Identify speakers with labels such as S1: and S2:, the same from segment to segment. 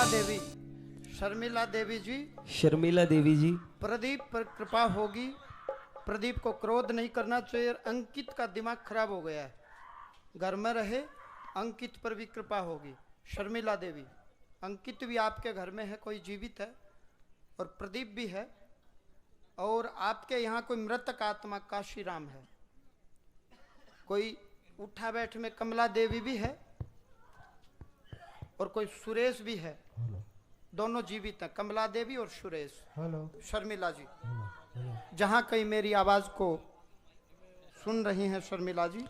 S1: शर्मिला देवी, शर्मिला देवी जी,
S2: शर्मिला देवी जी,
S1: प्रदीप पर कृपा होगी। प्रदीप को क्रोध नहीं करना चाहिए। अंकित का दिमाग खराब हो गया है, घर में रहे, अंकित पर भी कृपा होगी। शर्मिला देवी, अंकित भी आपके घर में है, कोई जीवित है, और प्रदीप भी है, और आपके यहाँ कोई मृतक आत्मा काशीराम है, कोई उठा बैठ में कमला देवी भी है, और कोई सुरेश भी है। दोनों जीवित हैं, कमला देवी और सुरेश। शर्मिला जी, जहां कहीं मेरी आवाज को सुन रही हैं शर्मिला जी,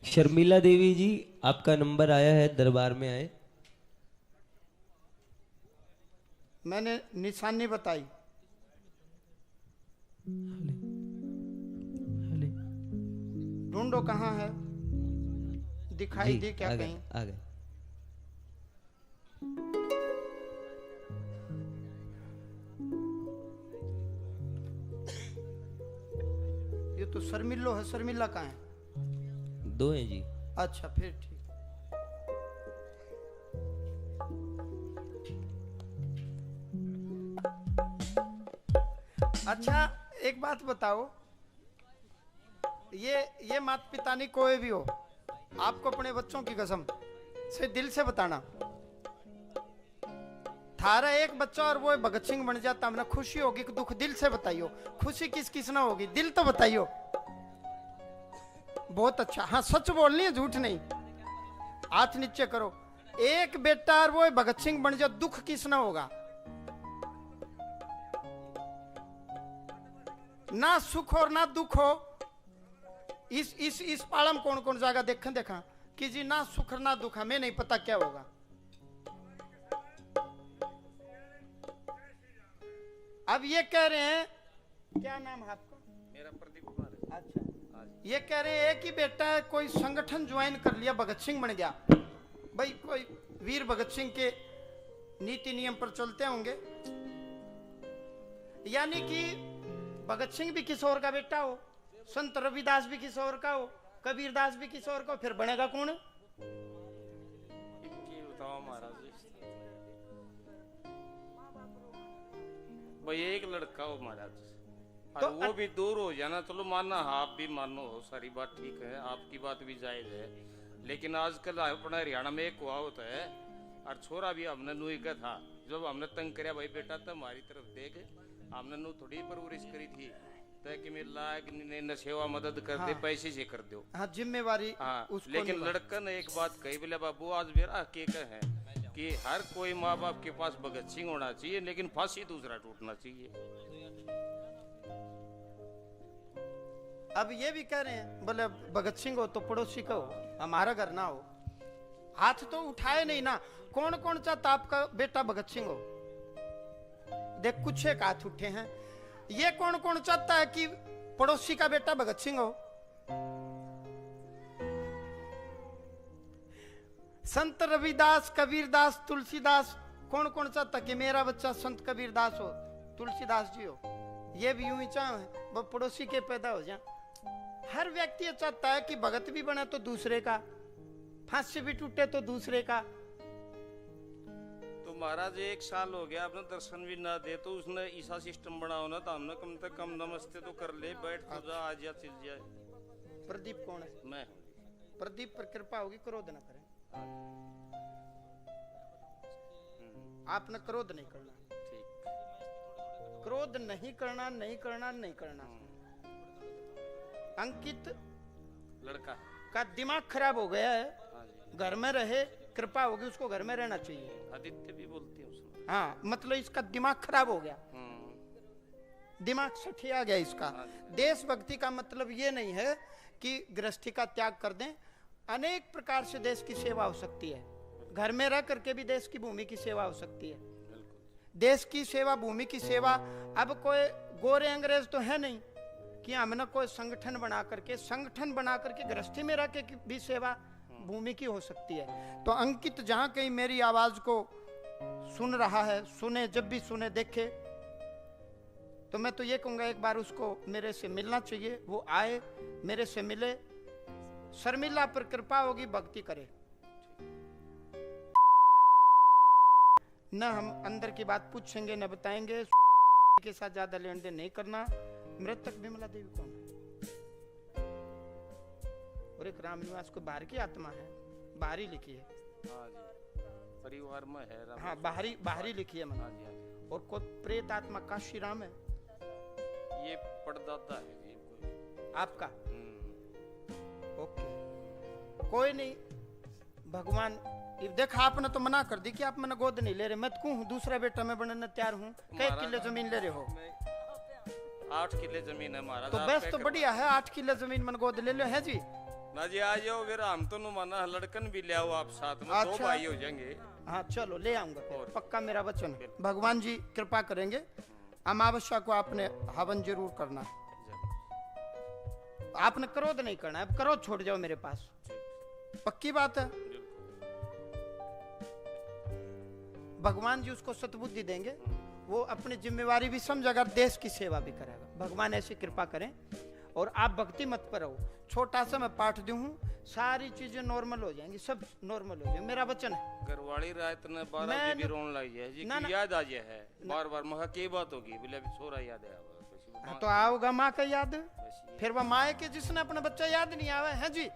S2: शर्मिला देवी जी, आपका नंबर आया है, दरबार में आए।
S1: मैंने निशानी बताई, ढूंढो कहाँ है, दिखाई दी क्या कहीं?
S2: आ गए।
S1: ये तो शर्मिलो है, शर्मिला कहाँ है?
S2: दो हैं जी।
S1: अच्छा फिर ठीक। अच्छा एक बात बताओ, ये माता पिता नहीं कोई भी हो, आपको अपने बच्चों की कसम से दिल से बताना, थारा एक बच्चा और वो भगत सिंह बन जाता, हमने खुशी होगी कि दुख? दिल से बताइयो, खुशी किस किस ना होगी, दिल तो बताइयो। बहुत अच्छा, हाँ सच बोलनी है, झूठ नहीं। हाथ नीचे करो। एक बेटा और वो भगत सिंह बन जाए, दुख किस ना होगा? ना सुख और ना दुख हो। इस पालम कौन कौन जाएगा देखा कि जी ना सुख ना दुख, हमें नहीं पता क्या होगा। अब ये कह रहे हैं, क्या नाम है आपका?
S3: मेरा प्रदीप कुमार है।
S1: अच्छा, ये कह रहे हैं कि बेटा कोई संगठन ज्वाइन कर लिया, भगत सिंह बन गया। भाई कोई वीर भगत सिंह के नीति नियम पर चलते होंगे, यानी कि भगत सिंह भी किशोर का बेटा हो, संत रविदास भी किशोर का हो, कबीरदास भी किशोर का हो, फिर बनेगा कौन?
S3: बताओ महाराज जी, भाई एक लड़का हो महाराज, और
S1: तो
S3: वो भी दूर हो जाना, चलो मानना, आप भी मानो हो, सारी बात ठीक है, आपकी बात भी जायज है, लेकिन आजकल अपना हरियाणा में एक हुआ होता है, और छोरा भी हमने नुई का था, जब हमने तंग कराया, भाई बेटा तो हमारी तरफ देख, हमने नु थोड़ी परवरिश करी थी ताकि मेरे लायक ने सेवा मदद कर दे, पैसे से कर दो,
S1: हाँ जिम्मेवारी।
S3: हाँ, लेकिन लड़का ने एक बात कही, बोले बाबू आज मेरा हकीकत है कि हर कोई माँ बाप के पास भगत सिंह होना चाहिए, लेकिन फांसी दूसरा टूटना चाहिए।
S1: अब ये भी कह रहे हैं, बोले भगत सिंह हो तो पड़ोसी का हो, हमारा घर ना हो। हाथ तो उठाए नहीं ना, कौन कौन चाहता आपका बेटा भगत सिंह हो? देख कुछ एक हाथ उठे हैं। ये कौन कौन चाहता है कि पड़ोसी का बेटा भगत सिंह हो? संत रविदास, कबीरदास, तुलसीदास, कौन कौन चाहता कि मेरा बच्चा संत कबीरदास हो, तुलसीदास जी हो? ये भी यूं ही चाहे वो पड़ोसी के पैदा हो जाए। हर व्यक्ति ये चाहता है कि भगत भी बने तो दूसरे का, फांसी भी टूटे तो दूसरे का।
S3: तो महाराज एक साल हो गया आपने दर्शन भी ना दे, तो उसने ऐसा सिस्टम बनाओ ना, तो हमने कम से कम नमस्ते तो कर ले, बैठ तो जा, आ जा, चल जाए।
S1: प्रदीप कौन है?
S3: मैं
S1: प्रदीप पर कृपा होगी, क्रोध ना करें। आपने क्रोध नहीं करना,
S3: ठीक,
S1: क्रोध नहीं करना, नहीं करना, नहीं करना। अंकित
S3: लड़का
S1: का दिमाग खराब हो गया है,
S3: हाँ जी,
S1: घर में रहे, कृपा होगी, उसको घर में रहना चाहिए।
S3: आदित्य भी बोलती है उसमें।
S1: हाँ मतलब इसका दिमाग खराब हो गया, दिमाग सठिया गया इसका। देशभक्ति का मतलब ये नहीं है कि गृहस्थी का त्याग कर दें, अनेक प्रकार से देश की सेवा हो सकती है, घर में रह करके भी देश की भूमि की सेवा हो सकती है। देश की सेवा, भूमि की सेवा। अब कोई गोरे अंग्रेज तो है नहीं कि हमने कोई संगठन बना करके गृहस्थी में रह के भी सेवा भूमि की हो सकती है। तो अंकित जहां कहीं मेरी आवाज को सुन रहा है, सुने, जब भी सुने, देखे, तो मैं तो ये कहूंगा एक बार उसको मेरे से मिलना चाहिए। वो आए, मेरे से मिले, शर्मिला पर कृपा होगी, भक्ति करे। न हम अंदर की बात पूछेंगे न बताएंगे, के साथ ज्यादा लेन देन नहीं करना। मृतक विमला देवी कौन है? और एक राम निवास को बाहर की आत्मा है, बाहरी लिखी है।
S3: हाँ जी, परिवार में है राम।
S1: हाँ, बाहरी लिखी है मैंने।
S3: हाँ जी, हाँ जी।
S1: और कोई प्रेत आत्मा काशी राम है,
S3: ये पड़दादा है जी कोई
S1: आपका। ओके, कोई नहीं। भगवान देखा, आपने तो मना कर दी कि आप मैंने गोद नहीं ले रहे। मैं तो हूँ दूसरा बेटा मैं बनने तैयार हूँ। कई किले जमीन ले रहे हो?
S3: 8 किले जमीन है महाराज।
S1: तो बस तो बढ़िया है, 8 किले जमीन मैंने गोद ले लो है जी।
S3: ना जी आ जाओ, फिर हम तो माना लड़कन भी ले आओ आप साथ में।
S1: अच्छा।
S3: 2 भाई हो जाएंगे।
S1: हाँ चलो ले आऊंगा, पक्का मेरा वचन है। भगवान जी कृपा करेंगे। अमावस्या को आपने हवन जरूर करना है। आपने क्रोध नहीं करना है, अब क्रोध छोड़ जाओ मेरे पास, पक्की बात है। भगवान जी उसको सद्बुद्धि देंगे, वो अपनी जिम्मेवारी भी समझेगा, देश की सेवा भी करेगा। भगवान ऐसी कृपा करें। और आप भक्ति मत पर रहो। छोटा सा मैं पाठ दूं हूँ, सारी चीजें नॉर्मल हो जाएंगी, सब नॉर्मल हो जाएंगे, मेरा वचन है।
S3: घरवाली रात ने 12 बजे रोन लाई है जी,
S1: ना,
S3: कि याद आ जाए है बार-बार। महा की बात होगी, बोले अभी छोरा याद है।
S1: हाँ, तो आओगा माँ का याद, फिर वह माँ के जिसने अपना बच्चा याद नहीं आवा है जी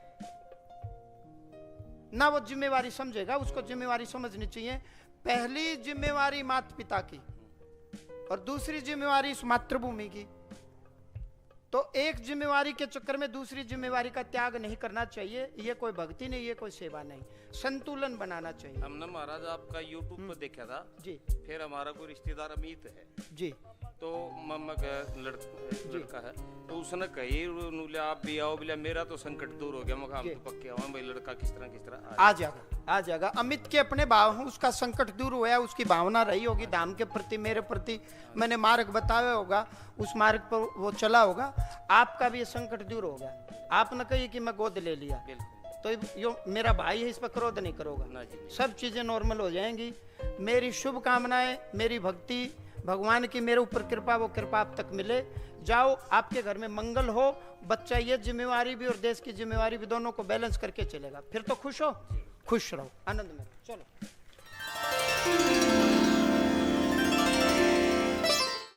S1: ना, वो जिम्मेवारी समझेगा। उसको जिम्मेवारी समझनी चाहिए। पहली जिम्मेवारी माता पिता की और दूसरी जिम्मेवारी इस मातृभूमि की। तो एक जिम्मेवारी के चक्कर में दूसरी जिम्मेवारी का त्याग नहीं करना चाहिए। ये कोई भक्ति नहीं, ये कोई सेवा नहीं, संतुलन बनाना चाहिए।
S3: हमने महाराज आपका YouTube पर देखा था
S1: जी।
S3: फिर हमारा कोई रिश्तेदार अमित है
S1: जी,
S3: तो मम्मा का लड़का है, तो उसने कही बोले आप भी आओ। बोले मेरा तो संकट दूर हो गया। मैं हम तो पक्के आओ भाई, लड़का किस तरह
S1: आ जाएगा। अमित के अपने भाव हैं, उसका संकट दूर हुआ, उसकी भावना रही होगी धाम के प्रति, मेरे प्रति। मैंने मार्ग बताया होगा, उस मार्ग पर वो चला होगा। आपका भी ये संकट दूर हो गया। आपने कही कि मैं गोद ले लिया, तो यो मेरा भाई है, इस पर क्रोध नहीं करोगा, सब चीजें नॉर्मल हो जाएंगी। मेरी शुभकामनाएं, मेरी भक्ति, भगवान की मेरे ऊपर कृपा, वो कृपा आप तक मिले। जाओ, आपके घर में मंगल हो। बच्चा ये जिम्मेवारी भी और देश की जिम्मेवारी भी दोनों को बैलेंस करके चलेगा। फिर तो खुश हो, खुश रहो, आनंद में। चलो।